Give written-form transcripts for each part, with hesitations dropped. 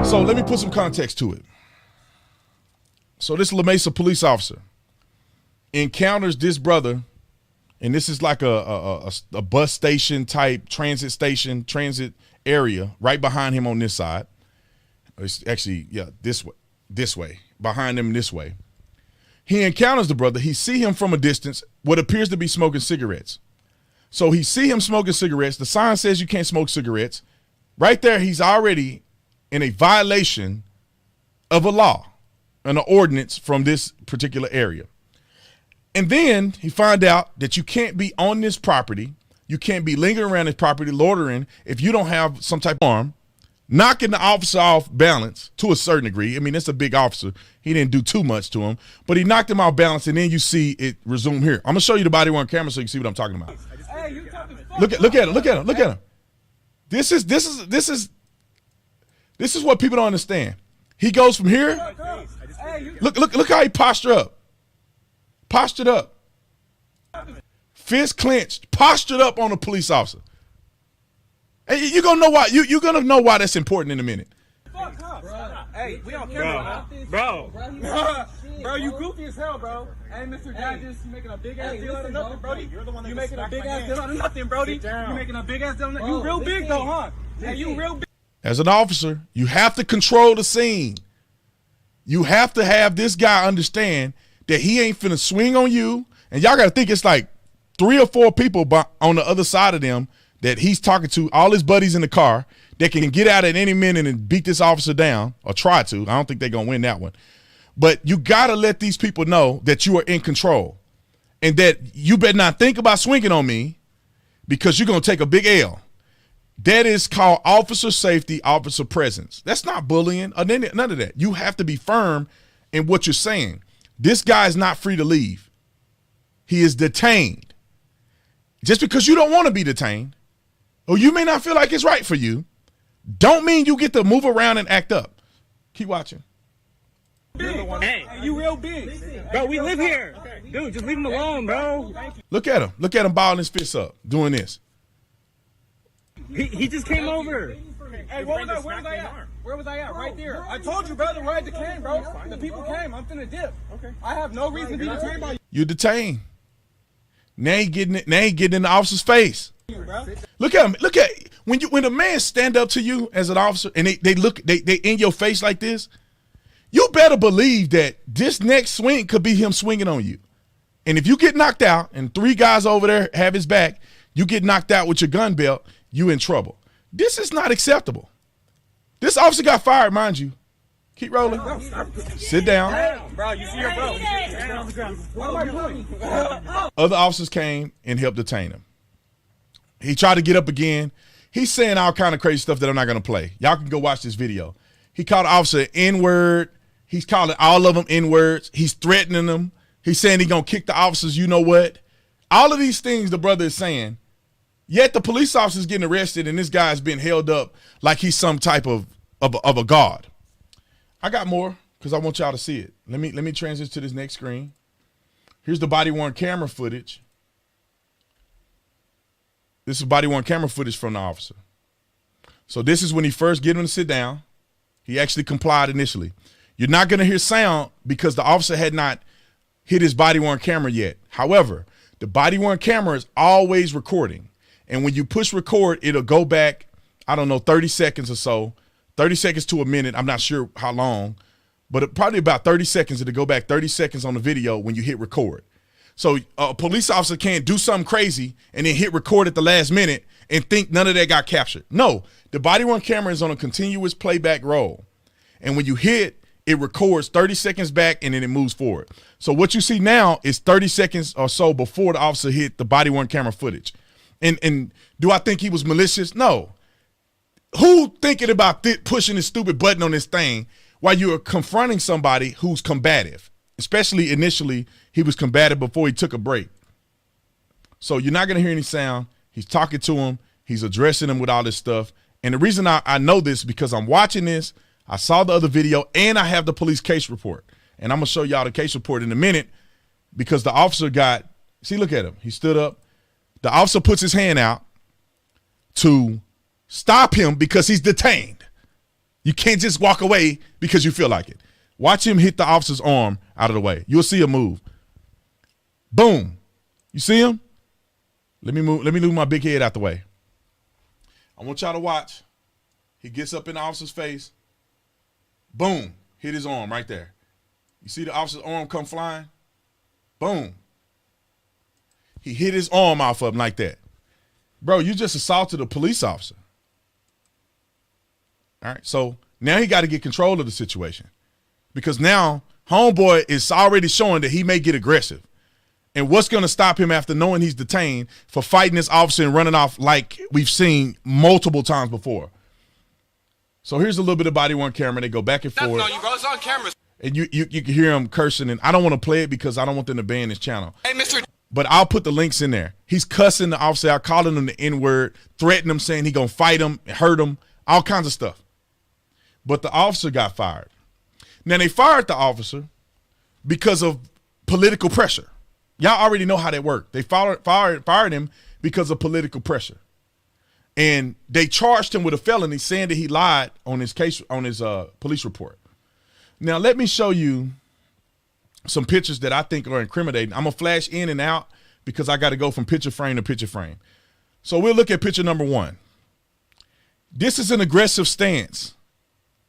So let me put some context to it. So this La Mesa police officer encounters this brother, and this is like a bus station type transit area right behind him on this side. It's actually, yeah, this way, behind him this way. He encounters the brother. He see him from a distance, what appears to be smoking cigarettes. So he see him smoking cigarettes. The sign says you can't smoke cigarettes. Right there, he's already in a violation of a law, an ordinance from this particular area. And then he find out that you can't be on this property. You can't be lingering around this property, loitering, if you don't have some type of arm, knocking the officer off balance to a certain degree. I mean, it's a big officer. He didn't do too much to him, but he knocked him off balance, and then you see it resume here. I'm going to show you the body on camera so you can see what I'm talking about. Hey, you talking look at him. This is what people don't understand. He goes from here. Look how he postured up. Fist clenched, postured up on a police officer. Hey, you're gonna know why. You're gonna know why that's important in a minute. Hey, we don't care about this. Bro, you goofy as hell, bro. Hey, Mr. Dad, just making a big ass deal out of nothing, Brody. You're the one that making a big ass deal out of nothing, Brody. You making a big ass deal out of nothing. You real big though, huh? Hey, you real big. As an officer, you have to control the scene. You have to have this guy understand that he ain't finna swing on you. And y'all gotta think it's like 3 or 4 people on the other side of them that he's talking to, all his buddies in the car, that can get out at any minute and beat this officer down, or try to. I don't think they're gonna win that one. But you gotta let these people know that you are in control and that you better not think about swinging on me because you're gonna take a big L. That is called officer safety, officer presence. That's not bullying or none of that. You have to be firm in what you're saying. This guy is not free to leave. He is detained. Just because you don't want to be detained, or you may not feel like it's right for you, don't mean you get to move around and act up. Keep watching. Hey, you real big. Bro, we live here. Dude, just leave him alone, bro. Look at him. Look at him balling his fists up, doing this. He just came over. Hey, where was I at? Where was I at? Right there. I told you, brother, ride the cane, bro. The people came. I'm finna dip. Okay. I have no reason to be detained by you. You detained. Now he getting in the officer's face. Look at him. Look at when a man stand up to you as an officer and they in your face like this. You better believe that this next swing could be him swinging on you. And if you get knocked out and 3 guys over there have his back, you get knocked out with your gun belt, you in trouble. This is not acceptable. This officer got fired, mind you. Keep rolling. Sit down. Bro, you see your bro. What am I doing? Other officers came and helped detain him. He tried to get up again. He's saying all kind of crazy stuff that I'm not going to play. Y'all can go watch this video. He called the officer an N-word. He's calling all of them N-words. He's threatening them. He's saying he's going to kick the officers, you know what? All of these things the brother is saying, yet the police officer's getting arrested and this guy's been held up like he's some type of a god. I got more because I want y'all to see it. Let me transition to this next screen. Here's the body-worn camera footage. This is body-worn camera footage from the officer. So this is when he first get him to sit down. He actually complied initially. You're not going to hear sound because the officer had not hit his body-worn camera yet. However, the body-worn camera is always recording. And when you push record, it'll go back, I don't know, 30 seconds or so, 30 seconds to a minute. I'm not sure how long, but probably about 30 seconds. It'll go back 30 seconds on the video when you hit record. So a police officer can't do something crazy and then hit record at the last minute and think none of that got captured. No, the body-worn camera is on a continuous playback roll. And when you hit, it records 30 seconds back and then it moves forward. So what you see now is 30 seconds or so before the officer hit the body-worn camera footage. And do I think he was malicious? No. Who thinking about pushing this stupid button on this thing while you are confronting somebody who's combative? Especially initially, he was combative before he took a break. So you're not going to hear any sound. He's talking to him. He's addressing him with all this stuff. And the reason I know this because I'm watching this, I saw the other video, and I have the police case report. And I'm going to show y'all the case report in a minute because the officer see, look at him. He stood up. The officer puts his hand out to stop him because he's detained. You can't just walk away because you feel like it. Watch him hit the officer's arm out of the way. You'll see him move. Boom. You see him? Let me move my big head out the way. I want y'all to watch. He gets up in the officer's face. Boom. Hit his arm right there. You see the officer's arm come flying? Boom. He hit his arm off of him like that. Bro, you just assaulted a police officer. All right, so now he got to get control of the situation because now homeboy is already showing that he may get aggressive. And what's going to stop him after knowing he's detained for fighting this officer and running off like we've seen multiple times before? So here's a little bit of body-worn camera. They go back and forth. That's on you, bro. It's on camera. And you can hear him cursing. And I don't want to play it because I don't want them to ban this channel. Hey, Mr. But I'll put the links in there. He's cussing the officer out, calling him the N-word, threatening him, saying he going to fight him, hurt him, all kinds of stuff. But the officer got fired. Now, they fired the officer because of political pressure. Y'all already know how that worked. They fired him because of political pressure. And they charged him with a felony saying that he lied on his case, on his police report. Now, let me show you some pictures that I think are incriminating. I'm going to flash in and out because I got to go from picture frame to picture frame. So we'll look at picture number 1. This is an aggressive stance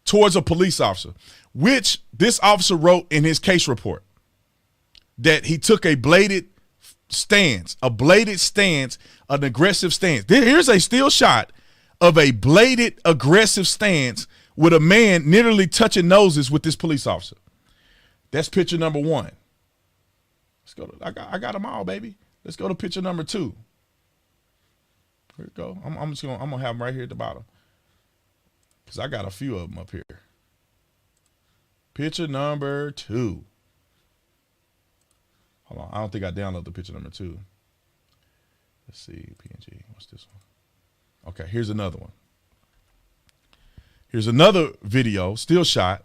towards a police officer, which this officer wrote in his case report that he took a bladed stance, an aggressive stance. Here's a still shot of a bladed aggressive stance with a man literally touching noses with this police officer. That's picture number 1. Let's go to, I got them all, baby. Let's go to picture number 2. Here we go. I'm gonna have them right here at the bottom because I got a few of them up here. Picture number 2. Hold on, I don't think I downloaded the picture number 2. Let's see, PNG. What's this one? Okay, here's another one. Here's another video, still shot,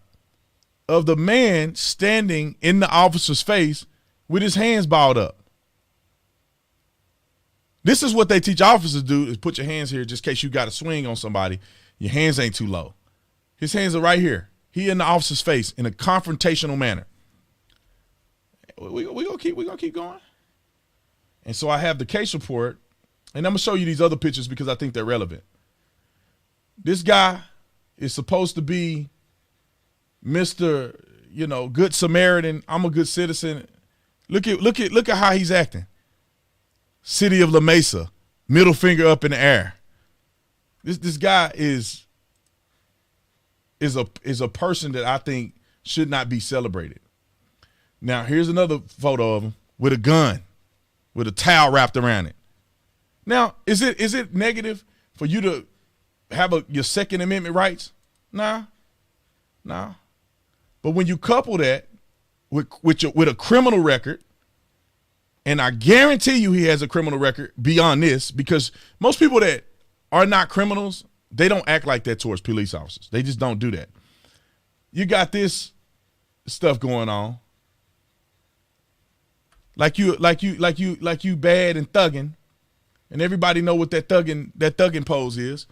of the man standing in the officer's face with his hands balled up. This is what they teach officers to do, is put your hands here just in case you got to swing on somebody. Your hands ain't too low. His hands are right here. He in the officer's face in a confrontational manner. We gonna keep going. And so I have the case report, and I'm gonna show you these other pictures because I think they're relevant. This guy is supposed to be Mr. Good Samaritan. I'm a good citizen. Look at how he's acting. City of La Mesa, middle finger up in the air. This guy is a person that I think should not be celebrated. Now, here's another photo of him with a gun, with a towel wrapped around it. Now, is it negative for you to have your Second Amendment rights? Nah. But when you couple that with a criminal record, and I guarantee you he has a criminal record beyond this, because most people that are not criminals, they don't act like that towards police officers. They just don't do that. You got this stuff going on. Like you bad and thugging, and everybody know what that thugging pose is.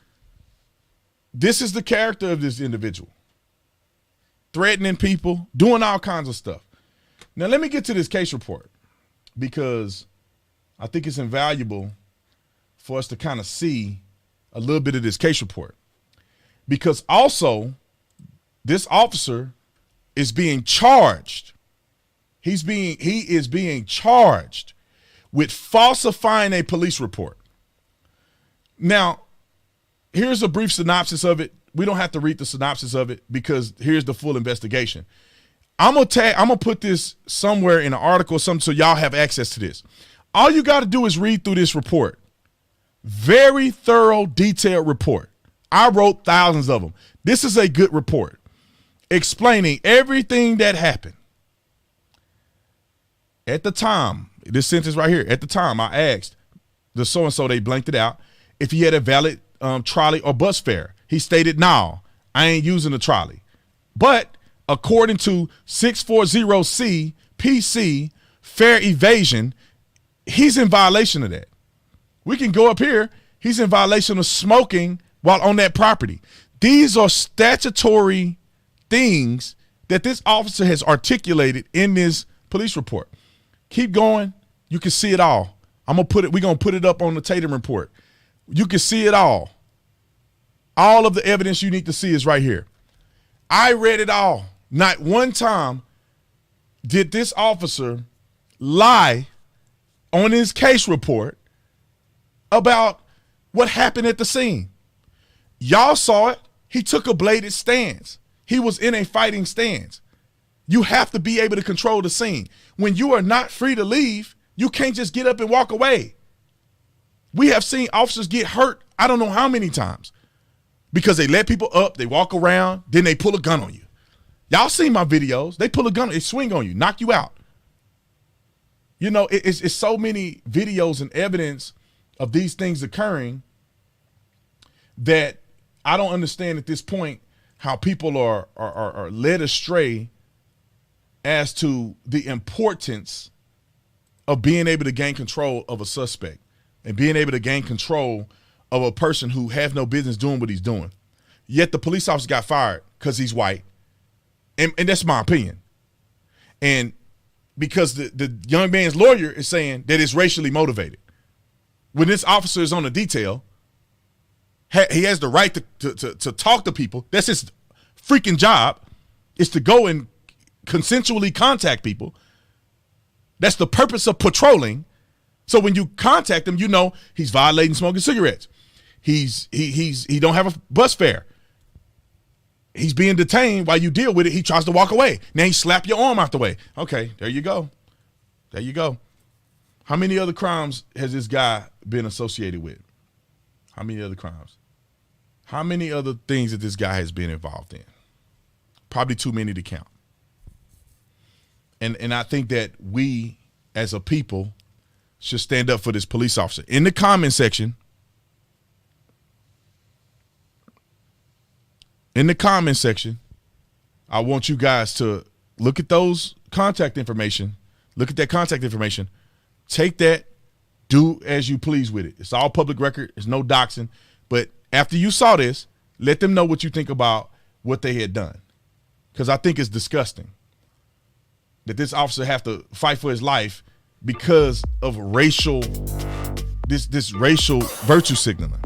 This is the character of this individual. Threatening people, doing all kinds of stuff. Now let me get to this case report because I think it's invaluable for us to kind of see a little bit of this case report. Because also, this officer is being charged. He is being charged with falsifying a police report. Now, here's a brief synopsis of it. We don't have to read the synopsis of it because here's the full investigation. I'm gonna put this somewhere in an article or something so y'all have access to this. All you got to do is read through this report. Very thorough, detailed report. I wrote thousands of them. This is a good report explaining everything that happened. At the time, this sentence right here, at the time I asked the so-and-so, they blanked it out, if he had a valid trolley or bus fare. He stated, no, I ain't using the trolley. But according to 640C PC, fare evasion, he's in violation of that. We can go up here. He's in violation of smoking while on that property. These are statutory things that this officer has articulated in this police report. Keep going. You can see it all. We're gonna put it up on the Tatum report. You can see it all. All of the evidence you need to see is right here. I read it all. Not one time did this officer lie on his case report about what happened at the scene. Y'all saw it. He took a bladed stance. He was in a fighting stance. You have to be able to control the scene. When you are not free to leave, you can't just get up and walk away. We have seen officers get hurt, I don't know how many times, because they let people up, they walk around, then they pull a gun on you. Y'all seen my videos. They pull a gun, they swing on you, knock you out. You know, it's so many videos and evidence of these things occurring that I don't understand at this point how people are led astray as to the importance of being able to gain control of a suspect and being able to gain control of a person who has no business doing what he's doing. Yet the police officer got fired because he's white. And that's my opinion. And because the young man's lawyer is saying that it's racially motivated. When this officer is on the detail, he has the right to talk to people. That's his freaking job, is to go and consensually contact people. That's the purpose of patrolling. So when you contact him, you know he's violating smoking cigarettes. He don't have a bus fare. He's being detained while you deal with it. He tries to walk away. Now he slap your arm out the way. Okay, there you go. There you go. How many other crimes has this guy been associated with? How many other crimes? How many other things that this guy has been involved in? Probably too many to count. And I think that we as a people should stand up for this police officer. In the comment section, I want you guys to look at those contact information. Look at that contact information. Take that. Do as you please with it. It's all public record. There's no doxing. But after you saw this, let them know what you think about what they had done. Because I think it's disgusting that this officer have to fight for his life because of racial, this racial virtue signaling.